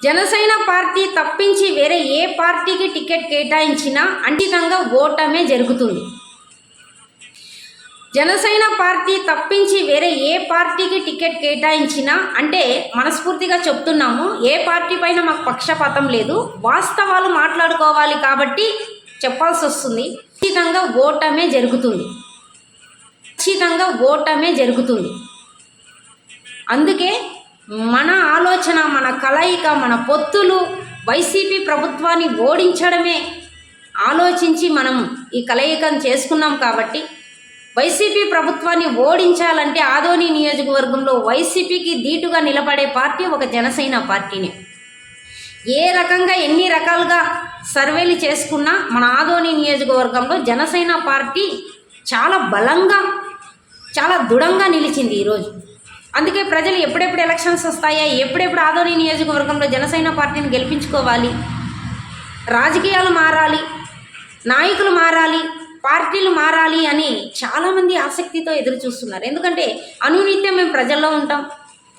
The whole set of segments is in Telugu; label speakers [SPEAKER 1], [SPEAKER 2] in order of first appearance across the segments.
[SPEAKER 1] జనసేన పార్టీ తప్పించి వేరే ఏ పార్టీకి టికెట్ కేటాయించినా ఖచ్చితంగా ఓటమే జరుగుతుంది. జనసేన పార్టీ తప్పించి వేరే ఏ పార్టీకి టికెట్ కేటాయించినా అంటే మనస్ఫూర్తిగా చెప్తున్నాము, ఏ పార్టీ పైన మాకు పక్షపాతం లేదు, వాస్తవాలు మాట్లాడుకోవాలి కాబట్టి చెప్పాల్సి వస్తుంది. ఖచ్చితంగా ఓటమే జరుగుతుంది. ఖచ్చితంగా ఓటమే జరుగుతుంది. అందుకే మన ఆలోచన, మన కలయిక, మన పొత్తులు వైసీపీ ప్రభుత్వాన్ని ఓడించడమే ఆలోచించి మనం ఈ కలయికను చేసుకున్నాం. కాబట్టి వైసీపీ ప్రభుత్వాన్ని ఓడించాలంటే ఆదోని నియోజకవర్గంలో వైసీపీకి ధీటుగా నిలబడే పార్టీ ఒక జనసేన పార్టీనే. ఏ రకంగా ఎన్ని రకాలుగా సర్వేలు చేసుకున్నా మన ఆదోని నియోజకవర్గంలో జనసేన పార్టీ చాలా బలంగా, చాలా దృఢంగా నిలిచింది ఈరోజు. అందుకే ప్రజలు ఎప్పుడెప్పుడు ఎలక్షన్స్ వస్తాయా, ఎప్పుడెప్పుడు ఆదోని నియోజకవర్గంలో జనసేన పార్టీని గెలిపించుకోవాలి, రాజకీయాలు మారాలి, నాయకులు మారాలి, పార్టీలు మారాలి అని చాలామంది ఆసక్తితో ఎదురు చూస్తున్నారు. ఎందుకంటే అనునిత్యం మేము ప్రజల్లో ఉంటాం.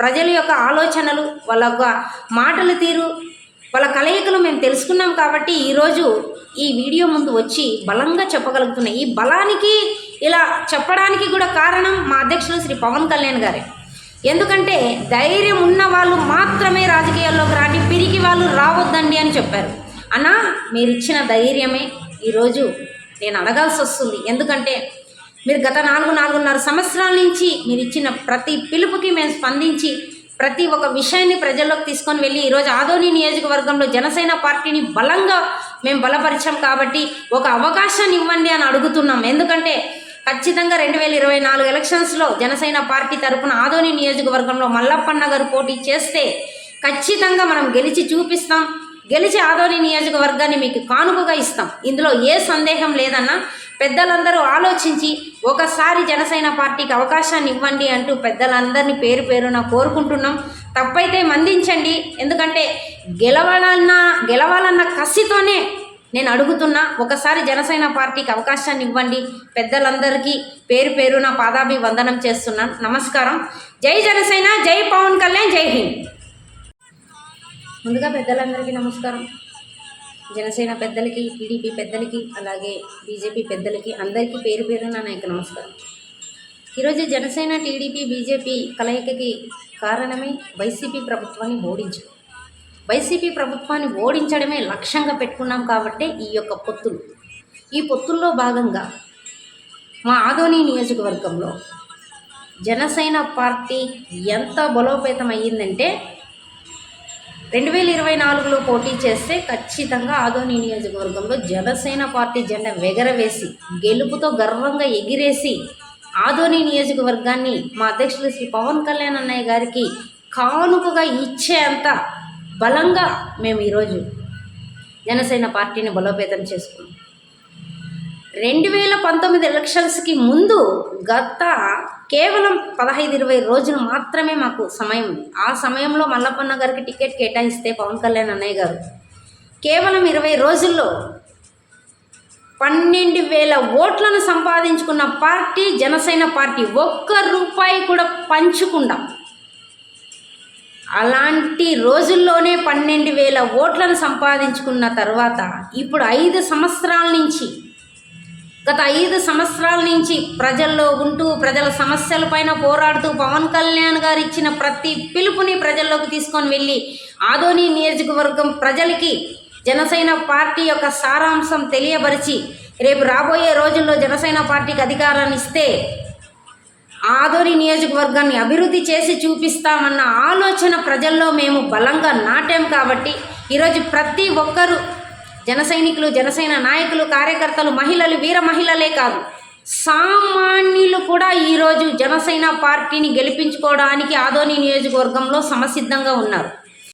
[SPEAKER 1] ప్రజల యొక్క ఆలోచనలు, వాళ్ళ యొక్క మాటల తీరు, వాళ్ళ కలయికలు మేము తెలుసుకున్నాం. కాబట్టి ఈరోజు ఈ వీడియో ముందు వచ్చి బలంగా చెప్పగలుగుతున్నాయి. ఈ బలానికి ఇలా చెప్పడానికి కూడా కారణం మా అధ్యక్షులు శ్రీ పవన్ కళ్యాణ్ గారే. ఎందుకంటే ధైర్యం ఉన్న వాళ్ళు మాత్రమే రాజకీయాల్లోకి రాండి, పిరికి వాళ్ళు రావద్దండి అని చెప్పారు. అన్నా, మీరు ఇచ్చిన ధైర్యమే ఈరోజు నేను అడగాల్సి వస్తుంది. ఎందుకంటే మీరు గత 4.5 సంవత్సరాల నుంచి మీరు ఇచ్చిన ప్రతి పిలుపుకి మేము స్పందించి ప్రతి ఒక్క విషయాన్ని ప్రజల్లోకి తీసుకొని వెళ్ళి ఈరోజు ఆదోని నియోజకవర్గంలో జనసేన పార్టీని బలంగా మేము బలపరిచాం. కాబట్టి ఒక అవకాశాన్ని ఇవ్వండి అని అడుగుతున్నాం. ఎందుకంటే ఖచ్చితంగా 2024 ఎలక్షన్స్లో జనసేన పార్టీ తరపున ఆదోని నియోజకవర్గంలో మల్లప్పన్న గారు పోటీ చేస్తే ఖచ్చితంగా మనం గెలిచి చూపిస్తాం. గెలిచి ఆదోని నియోజకవర్గాన్ని మీకు కానుకగా ఇస్తాం. ఇందులో ఏ సందేహం లేదన్నా. పెద్దలందరూ ఆలోచించి ఒకసారి జనసేన పార్టీకి అవకాశాన్ని ఇవ్వండి అంటూ పెద్దలందరినీ పేరు పేరున కోరుకుంటున్నాం. తప్పైతే మందించండి. ఎందుకంటే గెలవాలన్న కసితోనే నేను అడుగుతున్నా. ఒకసారి జనసేన పార్టీకి అవకాశాన్ని ఇవ్వండి. పెద్దలందరికీ పేరు పేరున పాదాభివందనం చేస్తున్నాను. నమస్కారం. జై జనసేన, జై పవన్ కళ్యాణ్, జై హింద్. ముందుగా పెద్దలందరికీ నమస్కారం. జనసేన పెద్దలకి, టీడీపీ పెద్దలకి, అలాగే బీజేపీ పెద్దలకి అందరికీ పేరు పేరున నా యొక్క నమస్కారం. ఈరోజు జనసేన, టీడీపీ, బీజేపీ కలయికకి కారణమే వైసీపీ ప్రభుత్వాన్ని ఓడించడం. వైసీపీ ప్రభుత్వాన్ని ఓడించడమే లక్ష్యంగా పెట్టుకున్నాం. కాబట్టి ఈ యొక్క పొత్తులు, ఈ పొత్తుల్లో భాగంగా మా ఆదోని నియోజకవర్గంలో జనసేన పార్టీ ఎంత బలోపేతం అయ్యిందంటే 2024లో పోటీ చేస్తే ఖచ్చితంగా ఆదోని నియోజకవర్గంలో జనసేన పార్టీ జెండా ఎగరవేసి గెలుపుతో గర్వంగా ఎగిరేసి ఆదోని నియోజకవర్గాన్ని మా అధ్యక్షులు శ్రీ పవన్ కళ్యాణ్ అన్నయ్య గారికి కానుకగా ఇచ్చేంత బలంగా మేము ఈరోజు జనసేన పార్టీని బలోపేతం చేసుకున్నాం. 2019 ఎలక్షన్స్కి ముందు గత కేవలం 15-20 రోజులు మాత్రమే మాకు సమయం ఉంది. ఆ సమయంలో మల్లప్పన్న గారికి టికెట్ కేటాయిస్తే పవన్ కళ్యాణ్ అన్నయ్య గారు కేవలం 20 రోజుల్లో 12,000 ఓట్లను సంపాదించుకున్న పార్టీ జనసేన పార్టీ. ఒక్క రూపాయి కూడా పంచుకుండా అలాంటి రోజుల్లోనే 12,000 ఓట్లను సంపాదించుకున్న తర్వాత ఇప్పుడు గత 5 సంవత్సరాల నుంచి ప్రజల్లో ఉంటూ ప్రజల సమస్యలపైన పోరాడుతూ పవన్ కళ్యాణ్ గారు ఇచ్చిన ప్రతి పిలుపుని ప్రజల్లోకి తీసుకొని వెళ్ళి ఆదోని నియోజకవర్గం ప్రజలకి జనసేన పార్టీ యొక్క సారాంశం తెలియపరిచి రేపు రాబోయే రోజుల్లో జనసేన పార్టీకి అధికారాన్ని ఇస్తే ఆదోని నియోజకవర్గాన్ని అభివృద్ధి చేసి చూపిస్తామన్న ఆలోచన ప్రజల్లో మేము బలంగా నాటాం. కాబట్టి ఈరోజు ప్రతి ఒక్కరూ జన సైనికులు, జనసేన నాయకులు, కార్యకర్తలు, మహిళలు, వీర మహిళలే కాదు సామాన్యులు కూడా ఈరోజు జనసేన పార్టీని గెలిపించుకోవడానికి ఆదోని నియోజకవర్గంలో సమసిద్ధంగా ఉన్నారు.